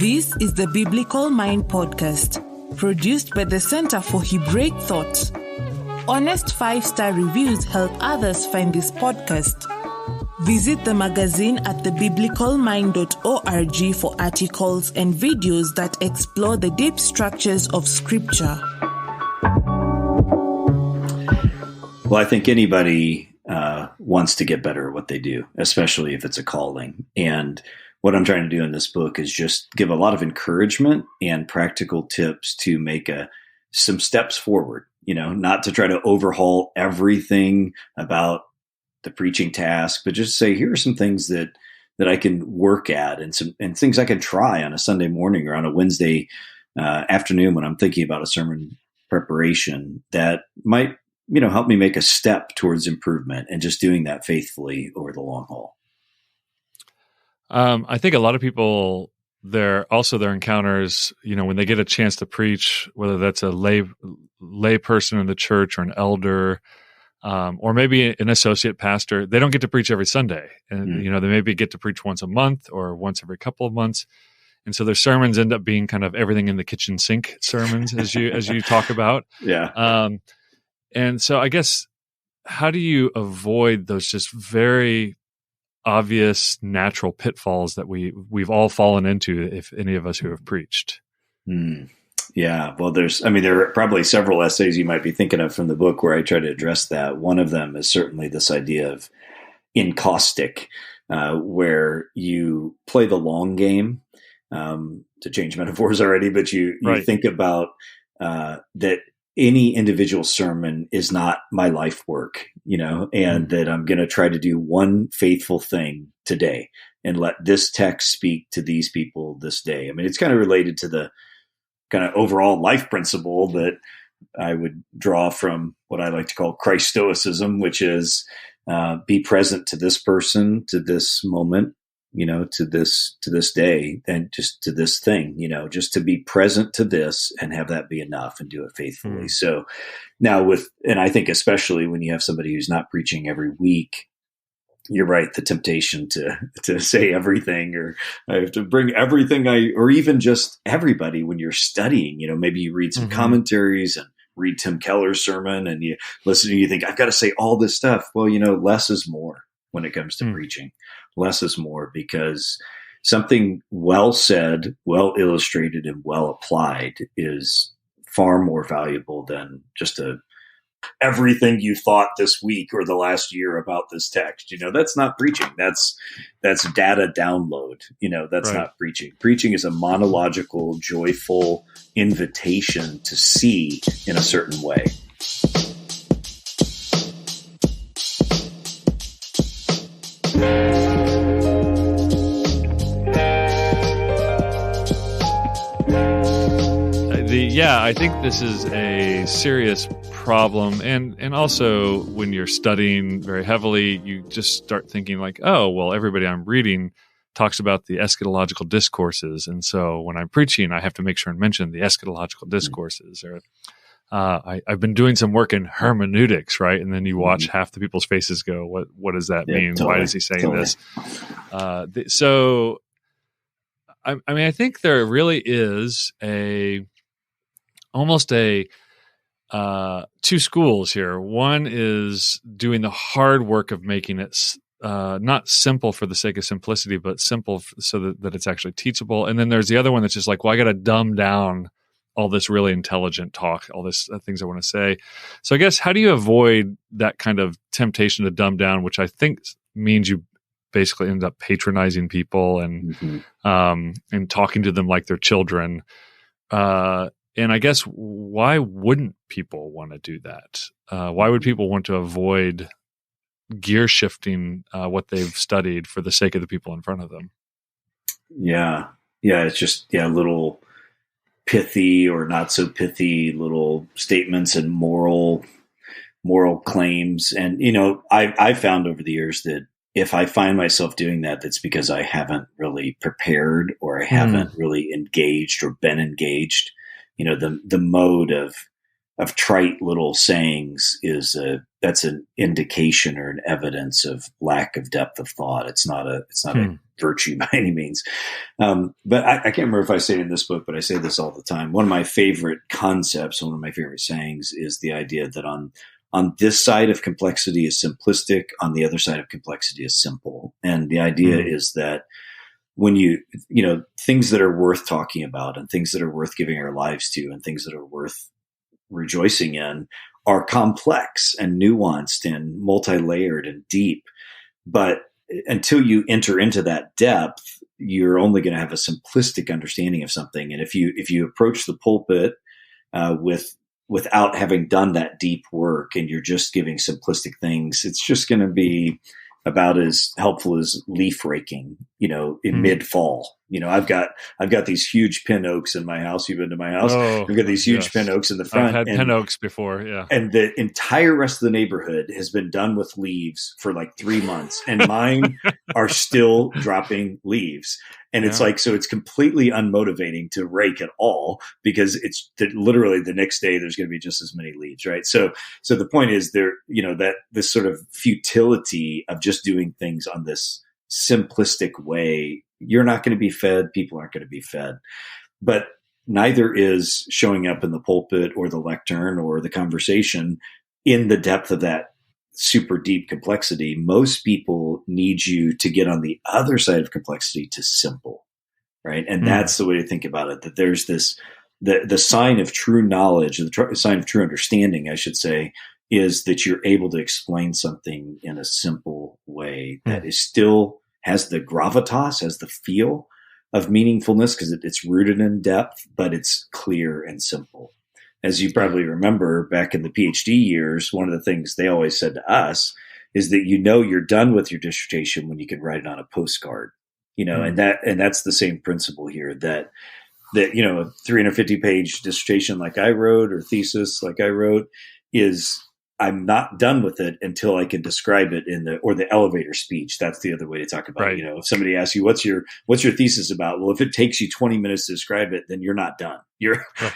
This is the Biblical Mind Podcast, produced by the Center for Hebraic Thought. Honest 5-star reviews help others find this podcast. Visit the magazine at thebiblicalmind.org for articles and videos that explore the deep structures of Scripture. Well, I think anybody wants to get better at what they do, especially if it's a calling. And what I'm trying to do in this book is just give a lot of encouragement and practical tips to make some steps forward, not to try to overhaul everything about the preaching task, but just say, here are some things that I can work at and things I can try on a Sunday morning or on a Wednesday afternoon when I'm thinking about a sermon preparation that might, help me make a step towards improvement, and just doing that faithfully over the long haul. I think a lot of people, their encounters, when they get a chance to preach, whether that's a lay person in the church or an elder, or maybe an associate pastor, they don't get to preach every Sunday. And, they maybe get to preach once a month or once every couple of months. And so their sermons end up being kind of everything in the kitchen sink sermons, as you talk about. Yeah. And so I guess, how do you avoid those just very obvious natural pitfalls that we've all fallen into, if any of us who have preached? Yeah. Well, there are probably several essays you might be thinking of from the book where I try to address that. One of them is certainly this idea of encaustic, where you play the long game, to change metaphors already, but you right. think about that any individual sermon is not my life work, and that I'm going to try to do one faithful thing today and let this text speak to these people this day. I mean, it's kind of related to the kind of overall life principle that I would draw from what I like to call Christ Stoicism, which is be present to this person, to this moment, to this day, and just to this thing, just to be present to this and have that be enough and do it faithfully. So now and I think especially when you have somebody who's not preaching every week, you're right. The temptation to say everything, or I have to bring everything or even just everybody when you're studying, maybe you read some commentaries and read Tim Keller's sermon and you listen and you think, I've got to say all this stuff. Well, less is more when it comes to preaching. Less is more, because something well said, well illustrated, and well applied is far more valuable than just everything you thought this week or the last year about this text. That's not preaching. That's data download. That's right. Not preaching. Preaching is a monological, joyful invitation to see in a certain way. I think this is a serious problem. And also when you're studying very heavily, you just start thinking like, oh, well, everybody I'm reading talks about the eschatological discourses. And so when I'm preaching, I have to make sure and mention the eschatological discourses. Or I've been doing some work in hermeneutics, right? And then you watch half the people's faces go, what does that mean? Totally, Why is he saying this? I think there really is almost two schools here. One is doing the hard work of making it not simple for the sake of simplicity, but simple so that it's actually teachable. And then there's the other one that's just like, well, I got to dumb down all this really intelligent talk, all this things I want to say. So I guess, how do you avoid that kind of temptation to dumb down, which I think means you basically end up patronizing people and talking to them like they're children. And I guess, why wouldn't people want to do that? Why would people want to avoid gear shifting what they've studied for the sake of the people in front of them? Yeah. It's just, little pithy or not so pithy little statements and moral claims. And, I found over the years that if I find myself doing that, that's because I haven't really prepared, or I haven't really engaged or been engaged. The mode of trite little sayings that's an indication or an evidence of lack of depth of thought. It's not a virtue by any means. But I can't remember if I say it in this book, but I say this all the time. One of my favorite concepts, one of my favorite sayings is the idea that on this side of complexity is simplistic, on the other side of complexity is simple. And the idea is that when things that are worth talking about and things that are worth giving our lives to and things that are worth rejoicing in are complex and nuanced and multi-layered and deep. But until you enter into that depth, you're only going to have a simplistic understanding of something. And if you approach the pulpit without having done that deep work and you're just giving simplistic things, it's just going to be about as helpful as leaf raking, in mid-fall. I've got these huge pin oaks in my house. You've been to my house. I've got these huge pin oaks in the front. I've had pin oaks before, yeah. And the entire rest of the neighborhood has been done with leaves for like 3 months, and mine are still dropping leaves. And it's so it's completely unmotivating to rake at all, because it's literally the next day there's going to be just as many leaves, right? So the point is that this sort of futility of just doing things on this simplistic way, you're not going to be fed. People aren't going to be fed. But neither is showing up in the pulpit or the lectern or the conversation in the depth of that super deep complexity. Most people need you to get on the other side of complexity to simple, right? And that's the way to think about it, that there's this, the sign of true knowledge, the sign of true understanding, I should say, is that you're able to explain something in a simple way that is still has the gravitas, has the feel of meaningfulness, because it's rooted in depth, but it's clear and simple. As you probably remember, back in the PhD years, one of the things they always said to us is that you're done with your dissertation when you can write it on a postcard, and that's the same principle here, that a 350-page dissertation like I wrote, or thesis like I wrote, is I'm not done with it until I can describe it or the elevator speech. That's the other way to talk about it. If somebody asks you, what's your thesis about? Well, if it takes you 20 minutes to describe it, then you're not done.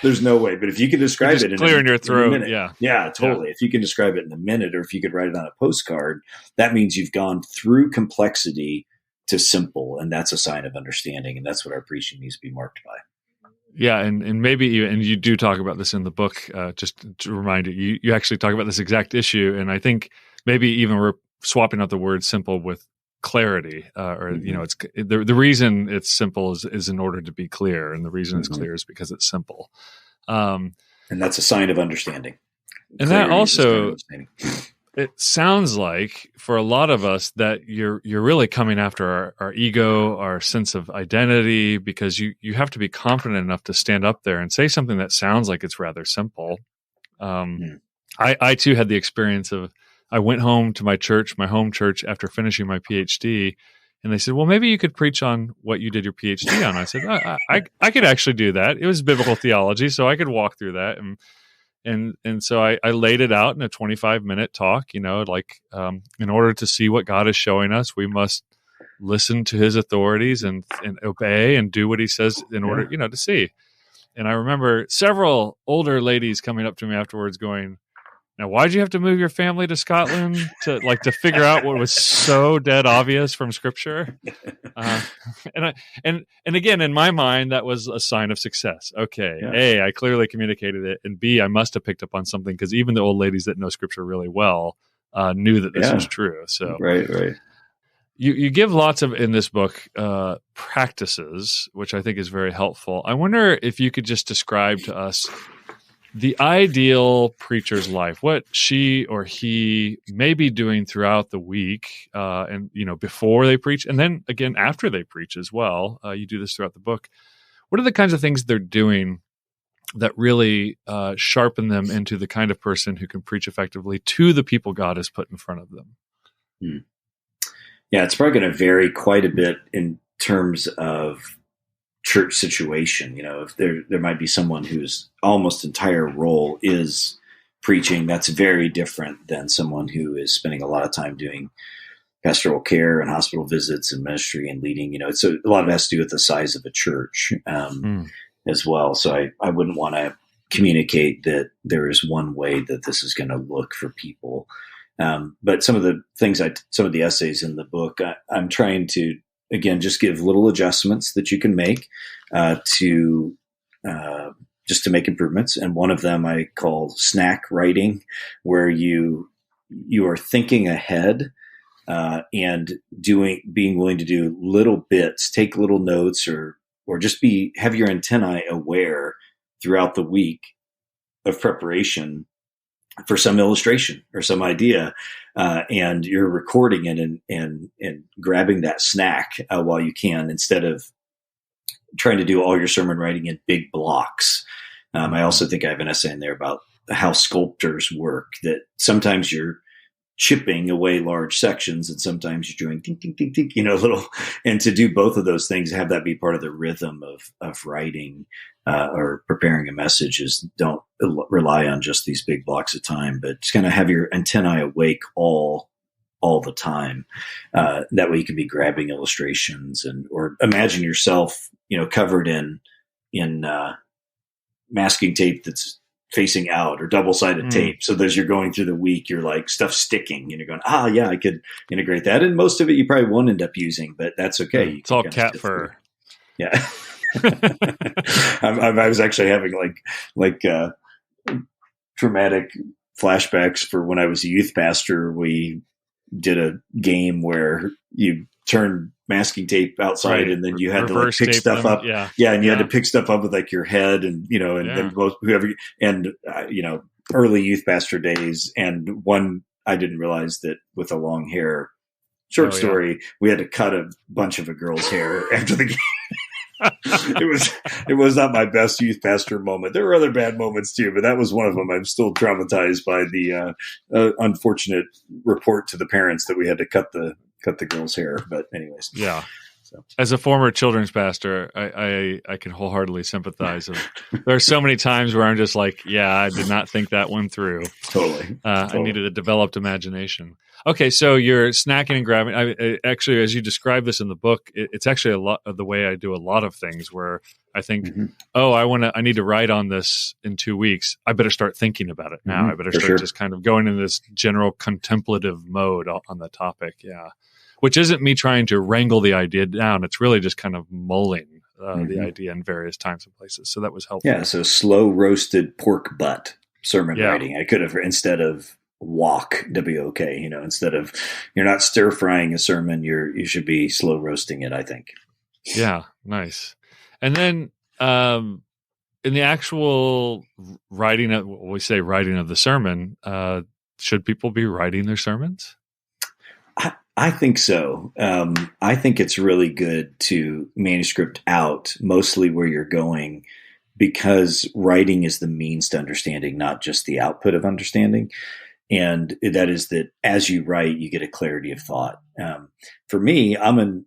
There's no way. But if you can describe it in clear in your throat. In a minute, yeah, totally. Yeah. If you can describe it in a minute, or if you could write it on a postcard, that means you've gone through complexity to simple. And that's a sign of understanding. And that's what our preaching needs to be marked by. Yeah, and maybe you do talk about this in the book. Just to remind you actually talk about this exact issue, and I think maybe even we're swapping out the word simple with clarity, it's the reason it's simple is in order to be clear, and the reason it's clear is because it's simple, and that's a sign of understanding. And that also, it sounds like for a lot of us that you're really coming after our ego, our sense of identity, because you have to be confident enough to stand up there and say something that sounds like it's rather simple. I too had the experience of, I went home to my home church after finishing my PhD, and they said, well, maybe you could preach on what you did your PhD on. I said, I could actually do that. It was biblical theology, so I could walk through that. And so I laid it out in a 25-minute talk, in order to see what God is showing us, we must listen to his authorities and obey and do what he says in order, to see. And I remember several older ladies coming up to me afterwards going, now, why'd you have to move your family to Scotland to figure out what was so dead obvious from Scripture? And again, in my mind, that was a sign of success. Okay, A, I clearly communicated it, and B, I must have picked up on something, because even the old ladies that know Scripture really well knew that this was true. So right. You give lots of, in this book, practices, which I think is very helpful. I wonder if you could just describe to us the ideal preacher's life, what she or he may be doing throughout the week, and before they preach, and then again after they preach as well. You do this throughout the book. What are the kinds of things they're doing that really sharpen them into the kind of person who can preach effectively to the people God has put in front of them? Yeah, it's probably going to vary quite a bit in terms of church situation. If there might be someone whose almost entire role is preaching, that's very different than someone who is spending a lot of time doing pastoral care and hospital visits and ministry and leading. So a lot of it has to do with the size of a church as well. So I wouldn't want to communicate that there is one way that this is going to look for people. But some of the things, some of the essays in the book, I'm trying to, again, just give little adjustments that you can make to just to make improvements. And one of them I call snack writing, where you are thinking ahead and being willing to do little bits, take little notes, or just have your antennae aware throughout the week of preparation for some illustration or some idea, and you're recording it and grabbing that snack while you can, instead of trying to do all your sermon writing in big blocks. I also think I have an essay in there about how sculptors work, that sometimes you're chipping away large sections and sometimes you're doing ding, ding, ding, ding, little, and to do both of those things, have that be part of the rhythm of writing or preparing a message, is don't rely on just these big blocks of time, but just kind of have your antennae awake all the time. That way you can be grabbing illustrations or imagine yourself, covered in masking tape that's facing out, or double-sided tape. So as you're going through the week, you're like, stuff sticking and you're going, I could integrate that. And most of it you probably won't end up using, but that's okay. It's all cat fur. Yeah. I was actually having like traumatic flashbacks for when I was a youth pastor. We did a game where you turned masking tape outside, right, and then you had to pick stuff up. And you had to pick stuff up with like your head and then whoever, and early youth pastor days. And one, I didn't realize that with a long hair, short story, we had to cut a bunch of a girl's hair after the game. It was not my best youth pastor moment. There were other bad moments too, but that was one of them. I'm still traumatized by the unfortunate report to the parents that we had to cut the girl's hair. But anyways, yeah. So. As a former children's pastor, I can wholeheartily sympathize. There are so many times where I'm just like, I did not think that one through. Totally. I needed a developed imagination. Okay, so you're snacking and grabbing. Actually, as you describe this in the book, it's actually a lot of the way I do a lot of things, where I think, I need to write on this in 2 weeks. I better start thinking about it now. I better start just kind of going in this general contemplative mode on the topic. Yeah. Which isn't me trying to wrangle the idea down. It's really just kind of mulling the idea in various times and places. So that was helpful. Yeah, so slow roasted pork butt sermon writing. I could have, instead of wok, W-O-K, instead of, you're not stir frying a sermon, you should be slow roasting it, I think. Yeah, nice. And then in the actual writing of the sermon, should people be writing their sermons? I think so. I think it's really good to manuscript out mostly where you're going, because writing is the means to understanding, not just the output of understanding. And that is that as you write, you get a clarity of thought. For me, I'm an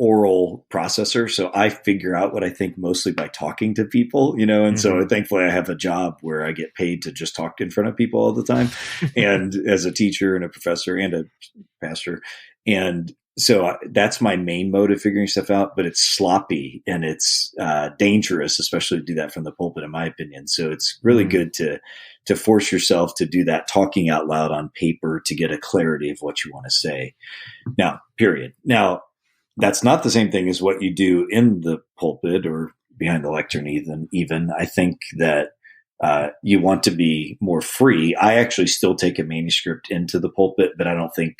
oral processor, so I figure out what I think mostly by talking to people, and so thankfully I have a job where I get paid to just talk in front of people all the time, and as a teacher and a professor and a pastor. And so that's my main mode of figuring stuff out, but it's sloppy and it's dangerous, especially to do that from the pulpit, in my opinion. So it's really good to force yourself to do that talking out loud on paper to get a clarity of what you want to say. Now, period. Now, that's not the same thing as what you do in the pulpit or behind the lectern. Even I think that you want to be more free. I actually still take a manuscript into the pulpit, but I don't think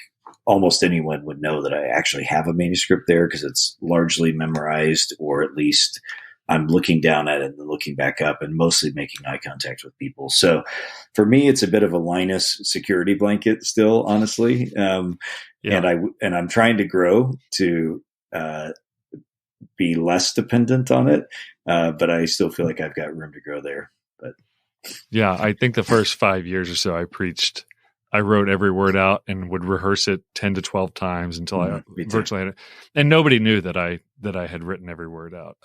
almost anyone would know that I actually have a manuscript there, because it's largely memorized, or at least I'm looking down at it and looking back up and mostly making eye contact with people. So for me, it's a bit of a Linus security blanket still, honestly. And I'm trying to grow to be less dependent on it. But I still feel like I've got room to grow there. But yeah, I think the first 5 years or so I wrote every word out and would rehearse it 10 to 12 times until I virtually had it. And nobody knew that I had written every word out.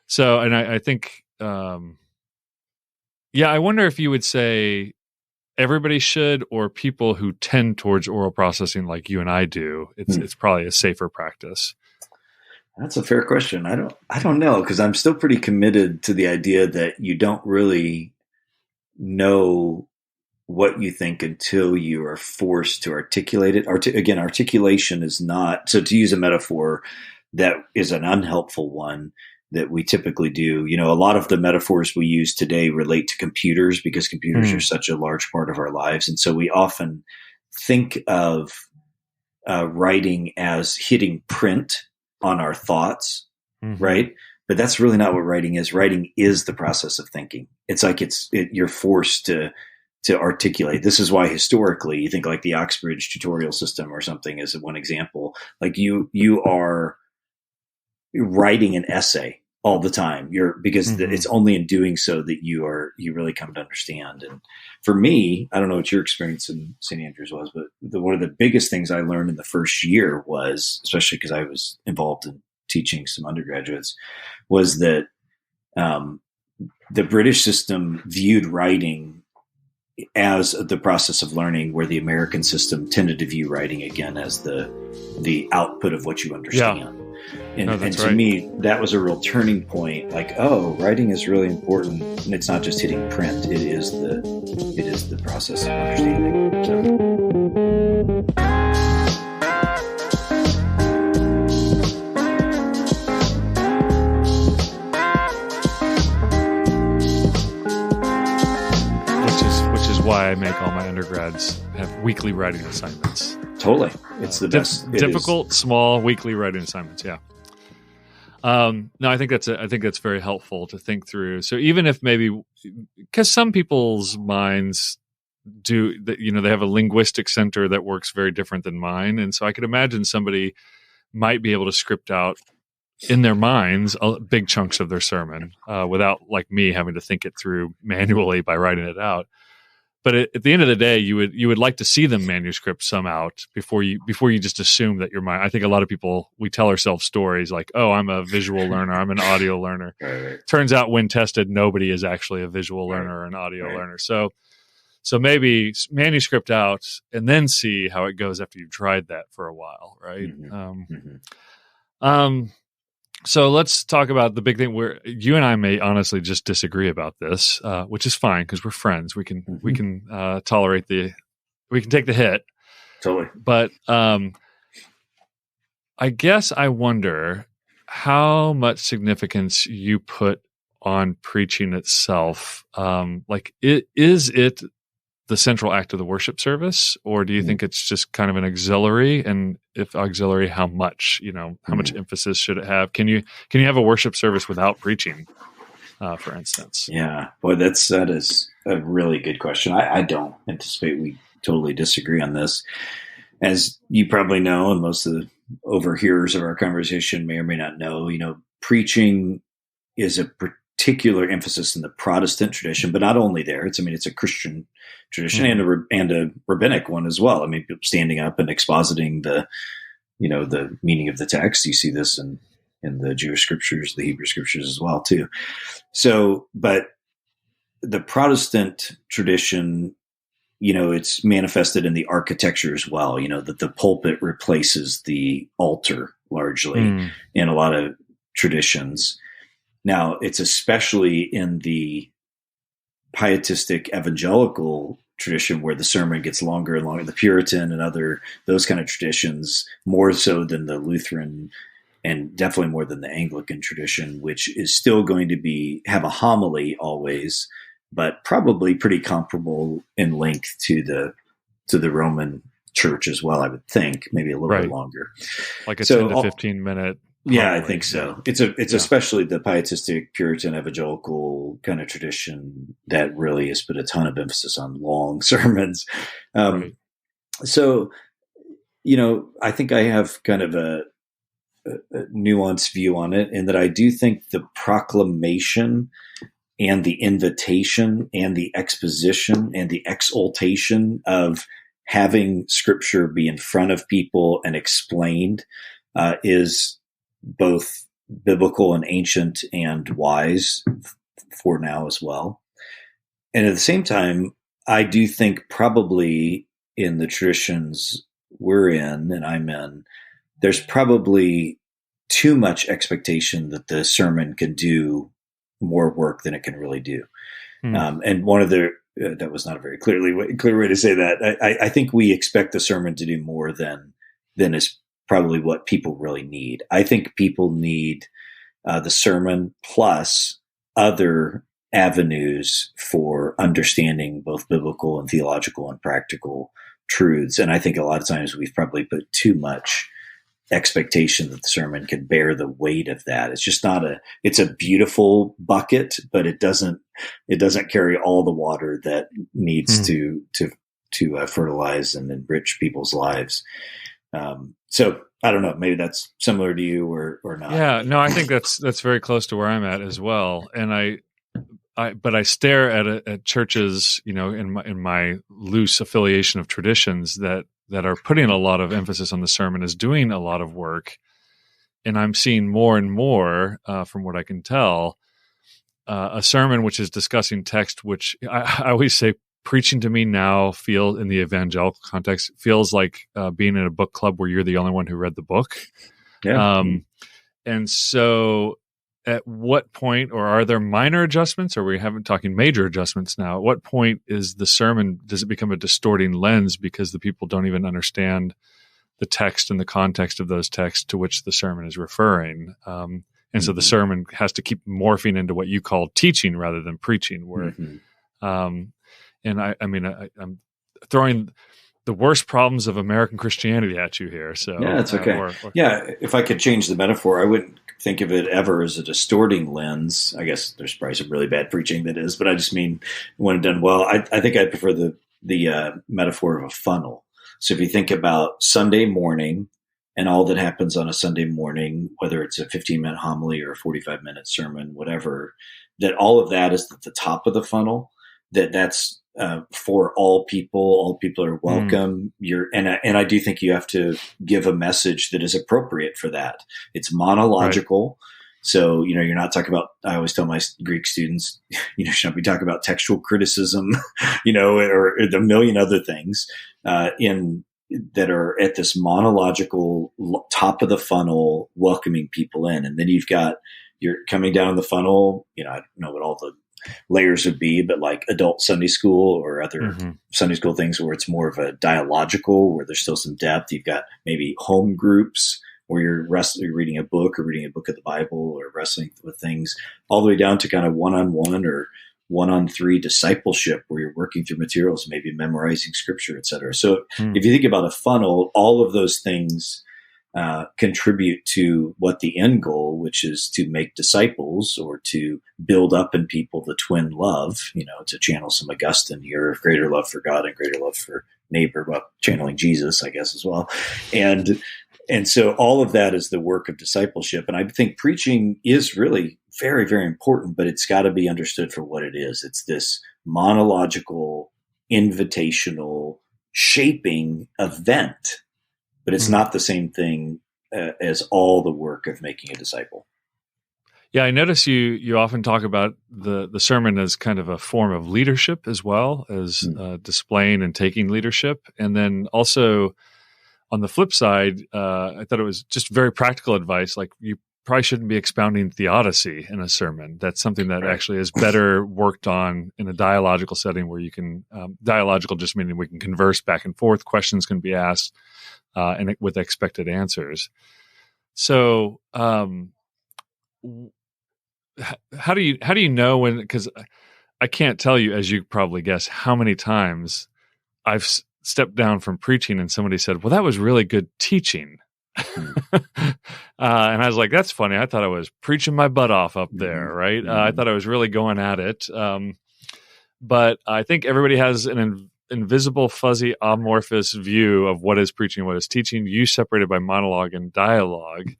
So, and I think, I wonder if you would say everybody should, or people who tend towards oral processing like you and I do, it's probably a safer practice. That's a fair question. I don't know, because I'm still pretty committed to the idea that you don't really know what you think until you are forced to articulate it. Again, articulation is not, so to use a metaphor that is an unhelpful one that we typically do. A lot of the metaphors we use today relate to computers because computers are such a large part of our lives. And so we often think of writing as hitting print on our thoughts, right? But that's really not what writing is. Writing is the process of thinking. It's like you're forced to articulate. This is why historically you think like the Oxbridge tutorial system or something is one example. Like you are writing an essay all the time. Because it's only in doing so that you really come to understand. And for me, I don't know what your experience in St. Andrews was, but one of the biggest things I learned in the first year was, especially because I was involved in teaching some undergraduates, was that the British system viewed writing as the process of learning, where the American system tended to view writing again as the output of what you understand. Yeah. And to me, that was a real turning point. Like, oh, writing is really important, and it's not just hitting print. It is the process of understanding. So. Why I make all my undergrads have weekly writing assignments. Totally. It's the best. Difficult, small, weekly writing assignments. Yeah. No, I think that's very helpful to think through. So even if maybe, because some people's minds do, they have a linguistic center that works very different than mine. And so I could imagine somebody might be able to script out in their minds big chunks of their sermon without, like me, having to think it through manually by writing it out. But at the end of the day, you would like to see them manuscript some out before you just assume that you're mine. I think a lot of people, we tell ourselves stories like, oh, I'm a visual learner, I'm an audio learner. Right. Turns out when tested, nobody is actually a visual learner or an audio learner. So maybe manuscript out and then see how it goes after you've tried that for a while, right? So let's talk about the big thing where you and I may honestly just disagree about this, which is fine because we're friends. We can tolerate we can take the hit. Totally. But I guess I wonder how much significance you put on preaching itself. Is it the central act of the worship service, or do you think it's just kind of an auxiliary? And if auxiliary, how much? How much emphasis should it have? Can you have a worship service without preaching, for instance? Yeah, boy, that is a really good question. I don't anticipate we totally disagree on this. As you probably know, and most of the overhearers of our conversation may or may not know, preaching is a particular emphasis in the Protestant tradition, but not only there. It's a Christian tradition and a rabbinic one as well. People standing up and expositing the meaning of the text. You see this in the Jewish scriptures, the Hebrew scriptures as well too. So, but the Protestant tradition, it's manifested in the architecture as well. That the pulpit replaces the altar largely in a lot of traditions. Now, it's especially in the pietistic evangelical tradition where the sermon gets longer and longer, the Puritan and those kind of traditions, more so than the Lutheran and definitely more than the Anglican tradition, which is still going to have a homily always, but probably pretty comparable in length to the Roman church as well, I would think, maybe a little bit longer. Like a 10 to 15 minute. Yeah, I think so. It's especially the pietistic Puritan evangelical kind of tradition that really has put a ton of emphasis on long sermons. So, I think I have kind of a nuanced view on it, in that I do think the proclamation and the invitation and the exposition and the exaltation of having scripture be in front of people and explained is both biblical and ancient and wise for now as well. And at the same time, I do think probably in the traditions we're in and I'm in, there's probably too much expectation that the sermon can do more work than it can really do. And one of the that was not a very clear way to say that. I think we expect the sermon to do more than is probably what people really need. I think people need the sermon plus other avenues for understanding both biblical and theological and practical truths. And I think a lot of times we've probably put too much expectation that the sermon can bear the weight of that. It's just not it's a beautiful bucket, but it doesn't carry all the water that needs to fertilize and enrich people's lives. So I don't know, maybe that's similar to you or not. Yeah, no, I think that's very close to where I'm at as well. And but I stare at churches, in my loose affiliation of traditions that are putting a lot of emphasis on the sermon, is doing a lot of work. And I'm seeing more and more, from what I can tell, a sermon which is discussing text, which I always say, preaching to me now in the evangelical context, feels like being in a book club where you're the only one who read the book. Yeah. And so at what point, or are there minor adjustments, or we haven't talking major adjustments now? At what point is the sermon, does it become a distorting lens because the people don't even understand the text and the context of those texts to which the sermon is referring? And so the sermon has to keep morphing into what you call teaching rather than preaching, where, and I'm throwing the worst problems of American Christianity at you here. So yeah, it's okay. If I could change the metaphor, I wouldn't think of it ever as a distorting lens. I guess there's probably some really bad preaching that is, but I just mean when done well. I think I prefer the metaphor of a funnel. So if you think about Sunday morning and all that happens on a Sunday morning, whether it's a 15-minute homily or a 45-minute sermon, whatever, that all of that is at the top of the funnel. That's for all people. All people are welcome. And I do think you have to give a message that is appropriate for that. It's monological. Right. So, you're not talking about, I always tell my Greek students, you should not be talking about textual criticism, or the million other things, that are at this monological top of the funnel, welcoming people in. And then you're coming down the funnel, I don't know what all the layers would be, but like adult Sunday school or other Sunday school things where it's more of a dialogical, where there's still some depth. You've got maybe home groups where you're reading a book or reading a book of the Bible or wrestling with things, all the way down to kind of one-on-one or 1-on-3 discipleship where you're working through materials, maybe memorizing scripture, et cetera. So if you think about a funnel, all of those things contribute to what the end goal, which is to make disciples or to build up in people the twin love, to channel some Augustine here, greater love for God and greater love for neighbor, well, channeling Jesus, I guess, as well. And so all of that is the work of discipleship. And I think preaching is really very, very important, but it's got to be understood for what it is. It's this monological, invitational, shaping event. But it's not the same thing as all the work of making a disciple. Yeah, I notice you often talk about the sermon as kind of a form of leadership as well as displaying and taking leadership. And then also on the flip side, I thought it was just very practical advice. Like you probably shouldn't be expounding theodicy in a sermon. That's something that actually is better worked on in a dialogical setting where you can, dialogical just meaning we can converse back and forth, questions can be asked. And with expected answers. So, how do you know when? Because I can't tell you, as you probably guess, how many times I've stepped down from preaching and somebody said, "Well, that was really good teaching," and I was like, "That's funny. I thought I was preaching my butt off up there, right? I thought I was really going at it." But I think everybody has an invisible, fuzzy, amorphous view of what is preaching, what is teaching, you separated by monologue and dialogue.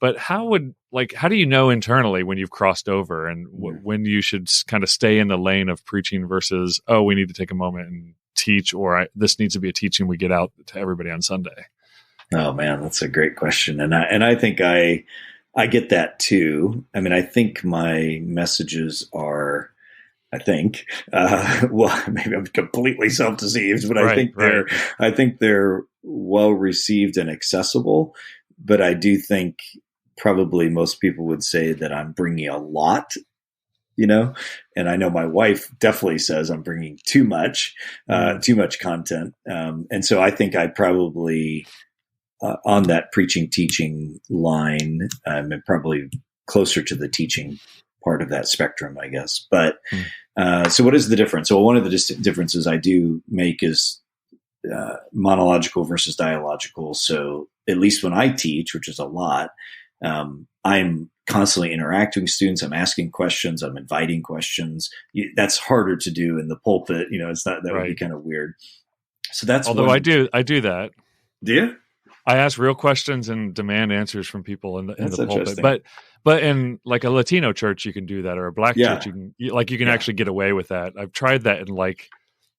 But how do you know internally when you've crossed over and when you should kind of stay in the lane of preaching versus, oh, we need to take a moment and teach, or this needs to be a teaching we get out to everybody on Sunday? Oh man, that's a great question. And I think I get that too. I mean, I think my messages are, well, maybe I'm completely self-deceived, but I think they're well received and accessible. But I do think probably most people would say that I'm bringing a lot, and I know my wife definitely says I'm bringing too much content. And so I think I probably, on that preaching, teaching line, I'm probably closer to the teaching part of that spectrum, I guess. But so what is the difference? Well, one of the differences I do make is monological versus dialogical. So at least when I teach, which is a lot, I'm constantly interacting with students. I'm asking questions. I'm inviting questions. That's harder to do in the pulpit. It's not, that would be kind of weird. So that's, although I do that. Do you? I ask real questions and demand answers from people in the pulpit. But in like a Latino church, you can do that, or a Black church, you can actually get away with that. I've tried that in like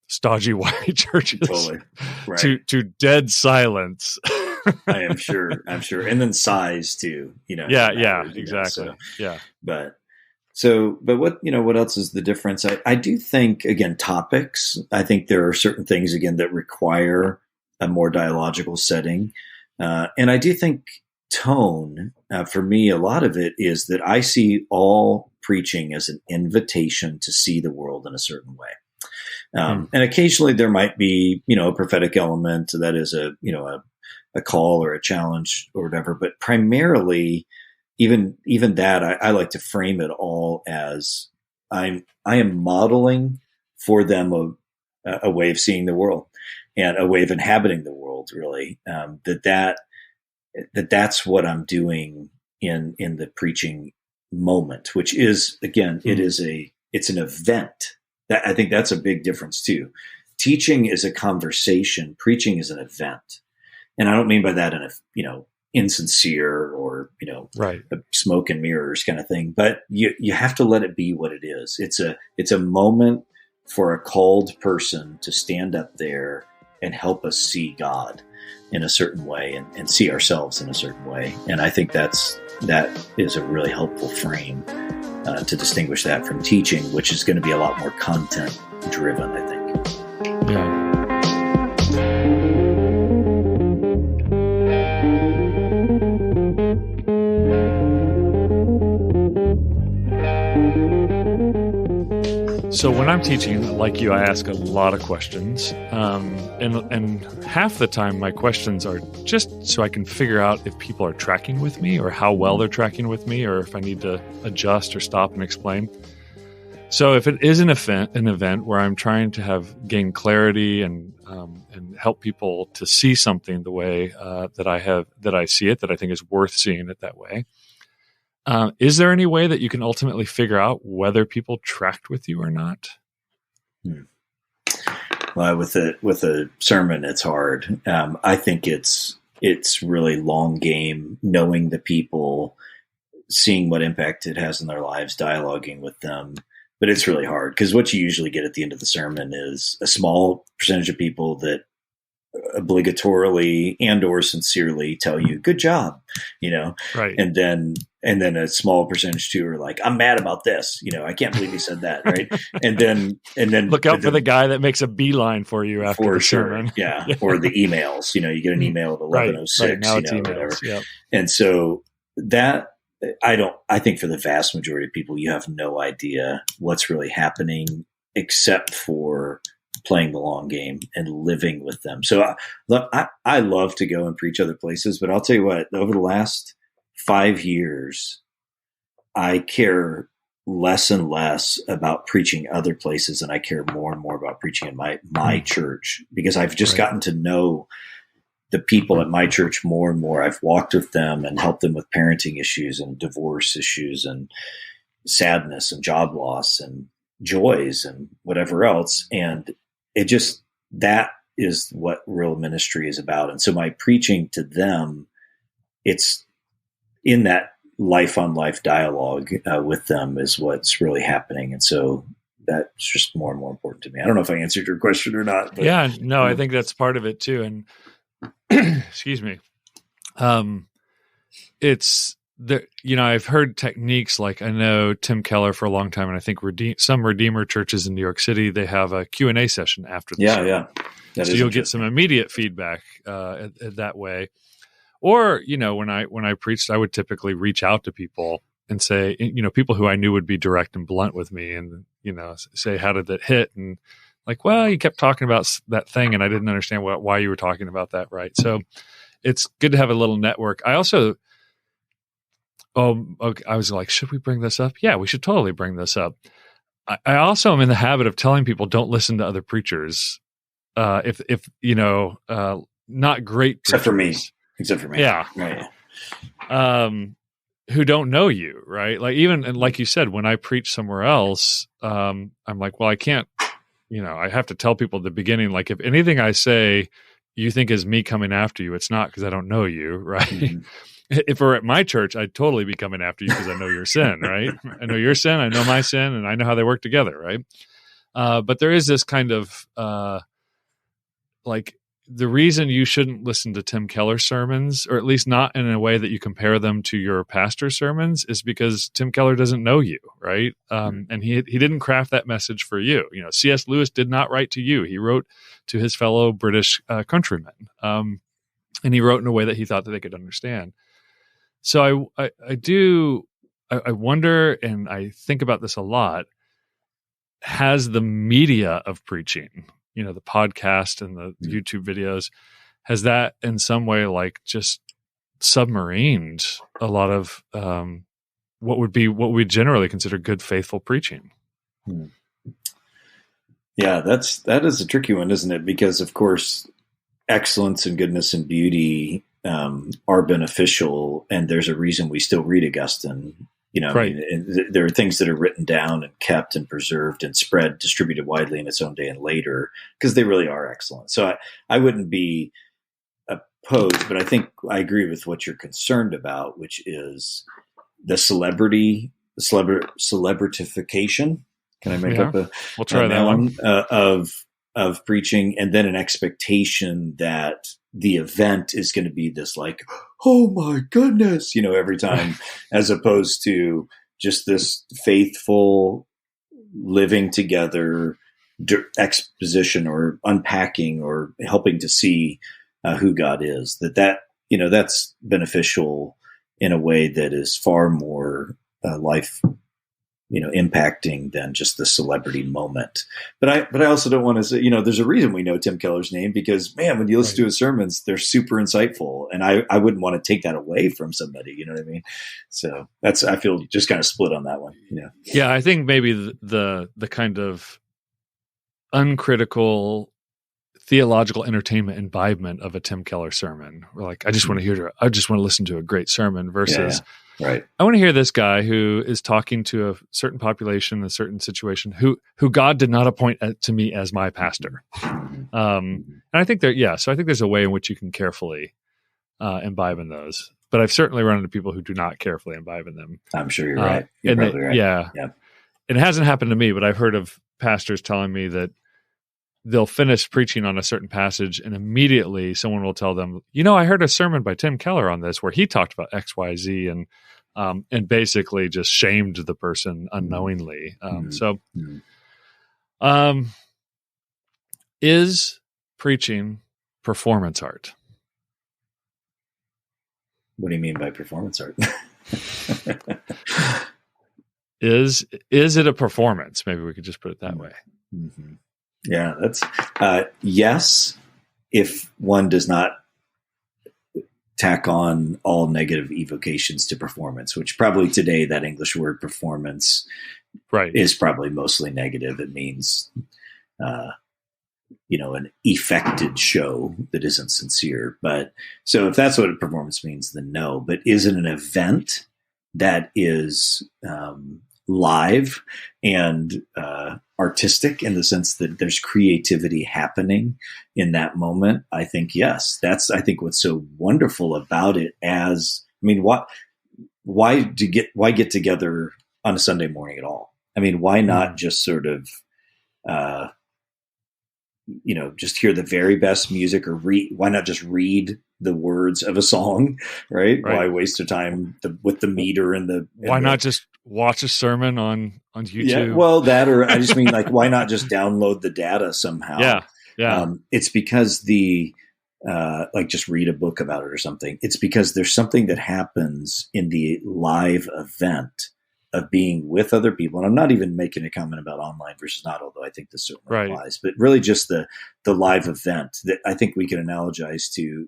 stodgy white churches. Totally. Right. To dead silence. I am sure. And then size too, exactly. But what else is the difference? I do think, again, topics, I think there are certain things, again, that require a more dialogical setting. And I do think tone, for me, a lot of it is that I see all preaching as an invitation to see the world in a certain way. And occasionally there might be, a prophetic element that is a call or a challenge or whatever, but primarily even that, I like to frame it all as I am modeling for them a way of seeing the world and a way of inhabiting the world, really. That's what I'm doing in the preaching moment, which is, again, it's an event. I think that's a big difference too. Teaching is a conversation. Preaching is an event. And I don't mean by that in a, insincere or, a smoke and mirrors kind of thing, but you have to let it be what it is. It's a moment for a called person to stand up there and help us see God in a certain way and see ourselves in a certain way. And I think that is a really helpful frame to distinguish that from teaching, which is going to be a lot more content driven, I think. Yeah. So when I'm teaching, like you, I ask a lot of questions, and half the time my questions are just so I can figure out if people are tracking with me or how well they're tracking with me, or if I need to adjust or stop and explain. So if it is an event where I'm trying to gain clarity and help people to see something the way that I see it, that I think is worth seeing it that way. Is there any way that you can ultimately figure out whether people tracked with you or not? Well, with a sermon, it's hard. I think it's really long game, knowing the people, seeing what impact it has in their lives, dialoguing with them. But it's really hard because what you usually get at the end of the sermon is a small percentage of people that obligatorily and or sincerely tell you good job, right. And then a small percentage too are like, I'm mad about this, I can't believe you said that, right? and then look out for the guy that makes a beeline for you after the sermon. Yeah. Or the emails, you get an email at 11:06, right. Now it's emails. Whatever. Yep. And so that I think for the vast majority of people, you have no idea what's really happening except for playing the long game and living with them. So I love to go and preach other places, but I'll tell you what, over the last 5 years, I care less and less about preaching other places, and I care more and more about preaching in my church, because I've just gotten to know the people at my church more and more. I've walked with them and helped them with parenting issues and divorce issues and sadness and job loss and joys and whatever else. And that is what real ministry is about. And so my preaching to them, it's in that life on life dialogue with them is what's really happening. And so that's just more and more important to me. I don't know if I answered your question or not. But, yeah, no, I think that's part of it too. And excuse me. It's there, I've heard techniques like, I know Tim Keller for a long time, and I think some Redeemer churches in New York City, they have a Q&A session after the sermon. Yeah. So you'll get some immediate feedback that way. Or, when I preached, I would typically reach out to people and say, people who I knew would be direct and blunt with me and, say, how did that hit? And like, well, you kept talking about that thing and I didn't understand why you were talking about that. Right. So it's good to have a little network. I also, okay, I was like, should we bring this up? Yeah, we should totally bring this up. I also am in the habit of telling people don't listen to other preachers. If not great preachers. Except for me. Yeah. Right. Who don't know you, right? Like and like you said, when I preach somewhere else, I'm like, well, I can't, I have to tell people at the beginning, like if anything I say you think is me coming after you, it's not because I don't know you, right? Mm-hmm. If we're at my church, I'd totally be coming after you because I know your sin, right? I know your sin, I know my sin, and I know how they work together, right? But there is this kind of like the reason you shouldn't listen to Tim Keller's sermons, or at least not in a way that you compare them to your pastor's sermons, is because Tim Keller doesn't know you, right? And he didn't craft that message for you. C.S. Lewis did not write to you. He wrote to his fellow British countrymen, and he wrote in a way that he thought that they could understand. So I wonder, and I think about this a lot, has the media of preaching, the podcast and the YouTube videos, has that in some way like just submarined a lot of what we generally consider good, faithful preaching? Yeah, that is a tricky one, isn't it? Because of course, excellence and goodness and beauty are beneficial, and there's a reason we still read Augustine. Right. There are things that are written down and kept and preserved and distributed widely in its own day and later, because they really are excellent. So I wouldn't be opposed, but I think I agree with what you're concerned about, which is the celebrification. Can I make up we'll try that one of preaching, and then an expectation that the event is going to be this like, oh my goodness, every time, as opposed to just this faithful living together exposition or unpacking or helping to see who God is. That's beneficial in a way that is far more life impacting than just the celebrity moment. But I also don't want to say, there's a reason we know Tim Keller's name, because man, when you listen to his sermons, they're super insightful. And I wouldn't want to take that away from somebody, you know what I mean? So I feel just kind of split on that one, Yeah. I think maybe the kind of uncritical theological entertainment imbibement of a Tim Keller sermon. We're like, I just want to listen to a great sermon versus, right. I want to hear this guy who is talking to a certain population, a certain situation, who God did not appoint to me as my pastor. And I think so I think there's a way in which you can carefully imbibe in those. But I've certainly run into people who do not carefully imbibe in them. I'm sure you're right. You're probably right. Yeah. It hasn't happened to me, but I've heard of pastors telling me that they'll finish preaching on a certain passage and immediately someone will tell them, I heard a sermon by Tim Keller on this where he talked about X, Y, Z and basically just shamed the person unknowingly. Is preaching performance art? What do you mean by performance art? Is it a performance? Maybe we could just put it that way. Mm-hmm. Yeah, that's yes, if one does not tack on all negative evocations to performance, which probably today that English word performance is probably mostly negative. It means, an effected show that isn't sincere. But so if that's what a performance means, then no. But is it an event that is live and artistic in the sense that there's creativity happening in that moment? I think yes. That's what's so wonderful about it. Why get together on a Sunday morning at all? Why not just sort of just hear the very best music, or why not just read the words of a song, right? Why waste your time with the meter and why not just watch a sermon on YouTube? Yeah, well, that, or I just mean why not just download the data somehow? Yeah. It's because the like just read a book about it or something. It's because there's something that happens in the live event of being with other people. And I'm not even making a comment about online versus not, although I think this certainly applies, but really just the live event that I think we can analogize to,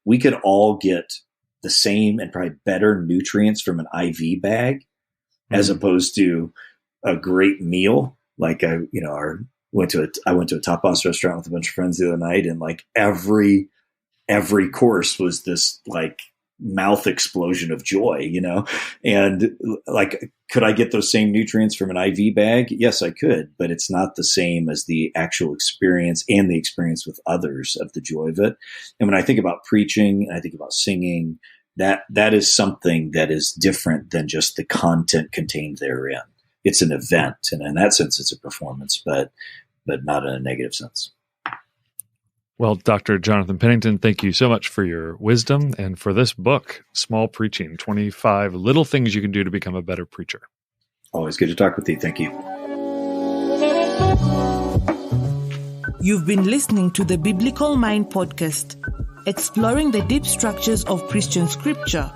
we could all get the same and probably better nutrients from an IV bag as opposed to a great meal. Like I went to a tapas restaurant with a bunch of friends the other night, and like every course was this like mouth explosion of joy, and like, could I get those same nutrients from an IV bag? Yes, I could, but it's not the same as the actual experience and the experience with others of the joy of it. And when I think about preaching and I think about singing, that is something that is different than just the content contained therein. It's an event, and in that sense, it's a performance, but not in a negative sense. Well, Dr. Jonathan Pennington, thank you so much for your wisdom and for this book, Small Preaching, 25 Little Things You Can Do to Become a Better Preacher. Always good to talk with you. Thank you. You've been listening to the Biblical Mind podcast, exploring the deep structures of Christian scripture.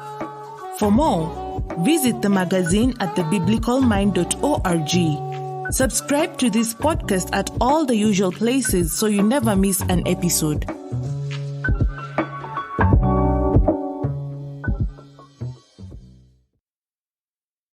For more, visit the magazine at thebiblicalmind.org. Subscribe to this podcast at all the usual places so you never miss an episode.